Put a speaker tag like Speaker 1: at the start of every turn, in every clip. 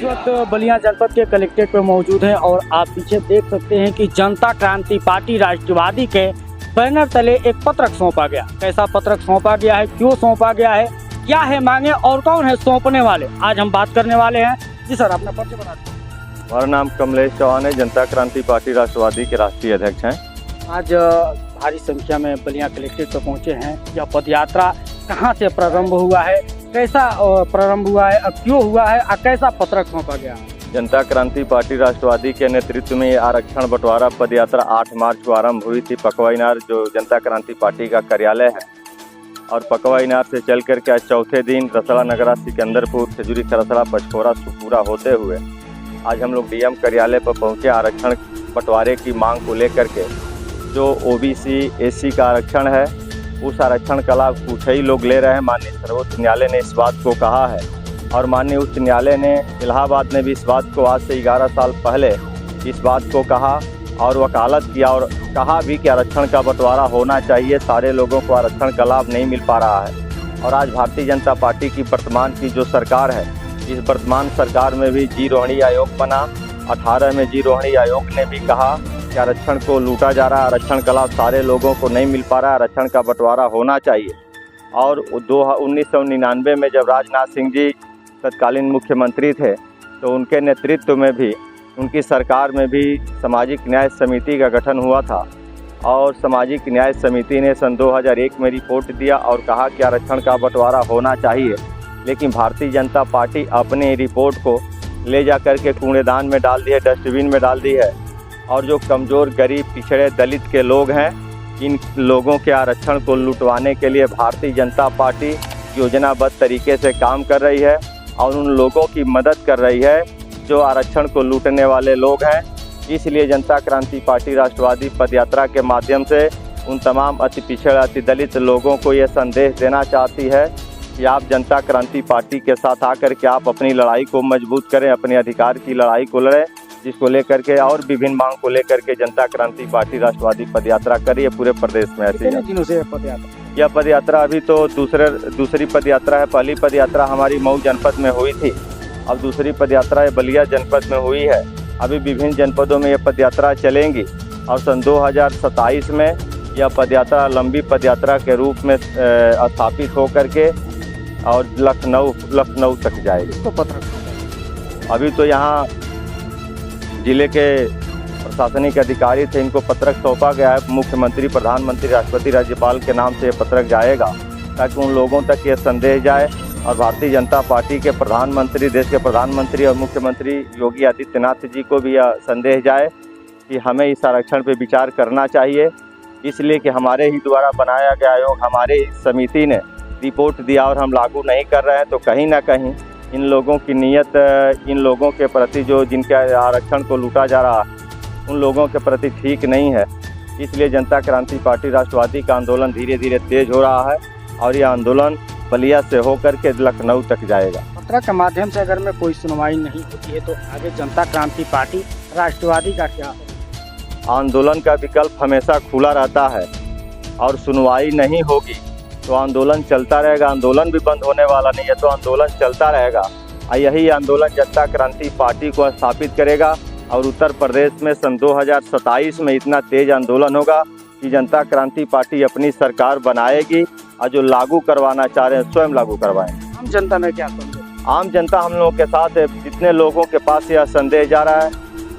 Speaker 1: वक्त बलिया जनपद के कलेक्ट्रेट पर मौजूद हैं और आप पीछे देख सकते हैं कि जनता क्रांति पार्टी राष्ट्रवादी के बैनर तले एक पत्रक सौंपा गया। कैसा पत्रक सौंपा गया है, क्यों सौंपा गया है, क्या है मांगे और कौन है सौंपने वाले, आज हम बात करने वाले हैं। जी सर, अपना परिचय बता दीजिए।
Speaker 2: हमारा नाम कमलेश चौहान है, जनता क्रांति पार्टी राष्ट्रवादी के राष्ट्रीय अध्यक्ष हैं।
Speaker 1: आज भारी संख्या में बलिया कलेक्ट्रेट पर पहुंचे हैं। यह पदयात्रा कहां से प्रारंभ हुआ है, कैसा प्रारंभ हुआ है, क्यों हुआ है और कैसा पत्रक सौंपा गया है?
Speaker 2: जनता क्रांति पार्टी राष्ट्रवादी के नेतृत्व में ये आरक्षण बंटवारा पदयात्रा 8 मार्च को आरंभ हुई थी। पकवाईनार जो जनता क्रांति पार्टी का कार्यालय है और पकवाईनार से चल करके आज चौथे दिन रसड़ा नगरा, सिकंदरपुर, खजूरी, खरसड़ा, पचकोरा, सुपूरा होते हुए आज हम लोग डीएम कार्यालय पर पहुंचे। आरक्षण बंटवारे की मांग को लेकर के जो ओबीसी एससी का आरक्षण है उस आरक्षण का लाभ कुछ ही लोग ले रहे हैं। माननीय सर्वोच्च न्यायालय ने इस बात को कहा है और माननीय उच्च न्यायालय ने इलाहाबाद ने भी इस बात को आज से 11 साल पहले इस बात को कहा और वकालत किया और कहा भी कि आरक्षण का बंटवारा होना चाहिए। सारे लोगों को आरक्षण का लाभ नहीं मिल पा रहा है और आज भारतीय जनता पार्टी की वर्तमान की जो सरकार है, इस वर्तमान सरकार में भी जी रोहिणी आयोग बना। 18 में जी रोहिणी आयोग ने भी कहा कि आरक्षण को लूटा जा रहा है, आरक्षण का लाभ सारे लोगों को नहीं मिल पा रहा है, आरक्षण का बंटवारा होना चाहिए। और 1999 में जब राजनाथ सिंह जी तत्कालीन मुख्यमंत्री थे तो उनके नेतृत्व में भी, उनकी सरकार में भी सामाजिक न्याय समिति का गठन हुआ था और सामाजिक न्याय समिति ने सन 2001 में रिपोर्ट दिया और कहा कि आरक्षण का बंटवारा होना चाहिए। लेकिन भारतीय जनता पार्टी अपनी रिपोर्ट को ले जा कर के कूड़ेदान में डाल दी है, डस्टबिन में डाल दी है और जो कमज़ोर, गरीब, पिछड़े, दलित के लोग हैं, इन लोगों के आरक्षण को लुटवाने के लिए भारतीय जनता पार्टी योजनाबद्ध तरीके से काम कर रही है और उन लोगों की मदद कर रही है जो आरक्षण को लूटने वाले लोग हैं। इसलिए जनता क्रांति पार्टी राष्ट्रवादी पदयात्रा के माध्यम से उन तमाम अति पिछड़े, अति दलित लोगों को ये संदेश देना चाहती है कि आप जनता क्रांति पार्टी के साथ आकर के आप अपनी लड़ाई को मजबूत करें, अपने अधिकार की लड़ाई को लड़ें, जिसको लेकर के और विभिन्न मांग को लेकर के जनता क्रांति पार्टी राष्ट्रवादी पदयात्रा करी है पूरे प्रदेश में। ऐसी
Speaker 1: दिनों से
Speaker 2: यह पदयात्रा अभी तो दूसरी पदयात्रा है। पहली पदयात्रा हमारी मऊ जनपद में हुई थी, अब दूसरी पदयात्रा बलिया जनपद में हुई है। अभी विभिन्न जनपदों में यह पदयात्रा चलेंगी और सन 2027 में यह पदयात्रा लंबी पदयात्रा के रूप में स्थापित होकर के और लखनऊ तक जाएगी।
Speaker 1: तो पत्रक
Speaker 2: अभी तो यहाँ जिले के प्रशासनिक अधिकारी थे, इनको पत्रक सौंपा गया है। मुख्यमंत्री, प्रधानमंत्री, राष्ट्रपति, राज्यपाल के नाम से ये पत्रक जाएगा ताकि उन लोगों तक ये संदेश जाए और भारतीय जनता पार्टी के प्रधानमंत्री, देश के प्रधानमंत्री और मुख्यमंत्री योगी आदित्यनाथ जी को भी यह संदेश जाए कि हमें इस आरक्षण पर विचार करना चाहिए। इसलिए कि हमारे ही द्वारा बनाया गया आयोग, हमारे ही समिति ने रिपोर्ट दिया और हम लागू नहीं कर रहे हैं, तो कहीं ना कहीं इन लोगों की नीयत, इन लोगों के प्रति जो जिनके आरक्षण को लूटा जा रहा है उन लोगों के प्रति ठीक नहीं है। इसलिए जनता क्रांति पार्टी राष्ट्रवादी का आंदोलन धीरे धीरे तेज हो रहा है और यह आंदोलन बलिया से होकर के लखनऊ तक जाएगा।
Speaker 1: पत्रक के माध्यम से अगर में कोई सुनवाई नहीं होती है तो आगे जनता क्रांति पार्टी राष्ट्रवादी का क्या है?
Speaker 2: आंदोलन का विकल्प हमेशा खुला रहता है और सुनवाई नहीं होगी तो आंदोलन चलता रहेगा। आंदोलन भी बंद होने वाला नहीं है, तो आंदोलन चलता रहेगा और यही आंदोलन जनता क्रांति पार्टी को स्थापित करेगा और उत्तर प्रदेश में सन 2027 में इतना तेज आंदोलन होगा कि जनता क्रांति पार्टी अपनी सरकार बनाएगी और जो लागू करवाना चाह रहे हैं स्वयं लागू करवाएंगे।
Speaker 1: आम जनता में क्या संदेश?
Speaker 2: आम जनता हम लोगों के साथ है। जितने लोगों के पास यह संदेश जा रहा है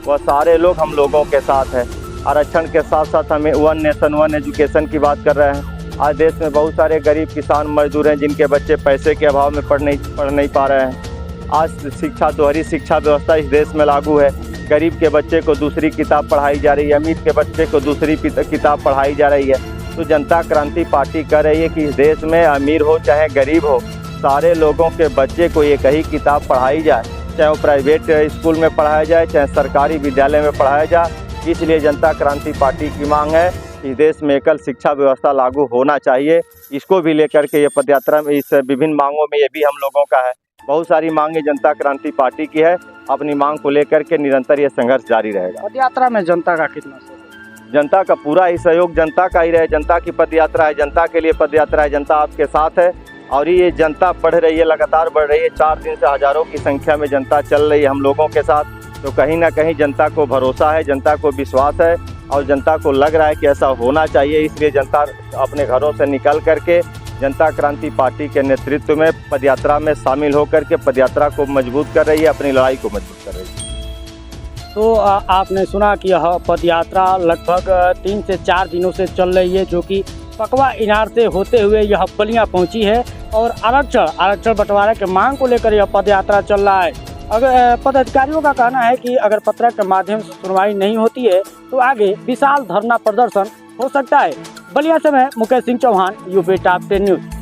Speaker 2: वह सारे लोग हम लोगों के साथ है। आरक्षण के साथ साथ हमें वन नेशन वन एजुकेशन की बात कर रहे हैं। आज देश में बहुत सारे गरीब किसान मजदूर हैं जिनके बच्चे पैसे के अभाव में पढ़ नहीं पा रहे हैं। आज शिक्षा, दोहरी शिक्षा व्यवस्था इस देश में लागू है। गरीब के बच्चे को दूसरी किताब पढ़ाई जा रही है, अमीर के बच्चे को दूसरी किताब पढ़ाई जा रही है। तो जनता क्रांति पार्टी कह रही है कि इस देश में अमीर हो चाहे गरीब हो, सारे लोगों के बच्चे को एक ही किताब पढ़ाई जाए, चाहे वो प्राइवेट स्कूल में पढ़ाया जाए चाहे सरकारी विद्यालय में पढ़ाया जाए। इसलिए जनता क्रांति पार्टी की मांग है कि देश में एकल शिक्षा व्यवस्था लागू होना चाहिए। इसको भी लेकर के ये पदयात्रा में, इस विभिन्न मांगों में ये भी हम लोगों का है। बहुत सारी मांगे जनता क्रांति पार्टी की है। अपनी मांग को लेकर के निरंतर ये संघर्ष जारी रहेगा।
Speaker 1: पदयात्रा में जनता का कितना सहयोग?
Speaker 2: जनता का पूरा ही सहयोग जनता का ही रहे। जनता की पदयात्रा है, जनता के लिए पदयात्रा है, जनता आपके साथ है और ये जनता बढ़ रही है, लगातार बढ़ रही है। 4 दिन से हज़ारों की संख्या में जनता चल रही है हम लोगों के साथ। तो कहीं ना कहीं जनता को भरोसा है, जनता को विश्वास है और जनता को लग रहा है कि ऐसा होना चाहिए। इसलिए जनता अपने घरों से निकल करके जनता क्रांति पार्टी के नेतृत्व में पदयात्रा में शामिल होकर के पदयात्रा को मजबूत कर रही है, अपनी लड़ाई को मजबूत कर रही है।
Speaker 1: तो आपने सुना कि यह पदयात्रा लगभग 3 से 4 दिनों से चल रही है, जो कि पकवा इनार से होते हुए यह बलिया पहुंची है और आरक्षण बंटवारे के मांग को लेकर यह पदयात्रा चल रहा है। अगर पदाधिकारियों का कहना है कि अगर पत्रक के माध्यम से सुनवाई नहीं होती है तो आगे विशाल धरना प्रदर्शन हो सकता है। बलिया से मैं Mukesh Singh Chauhan, UP top 10 news.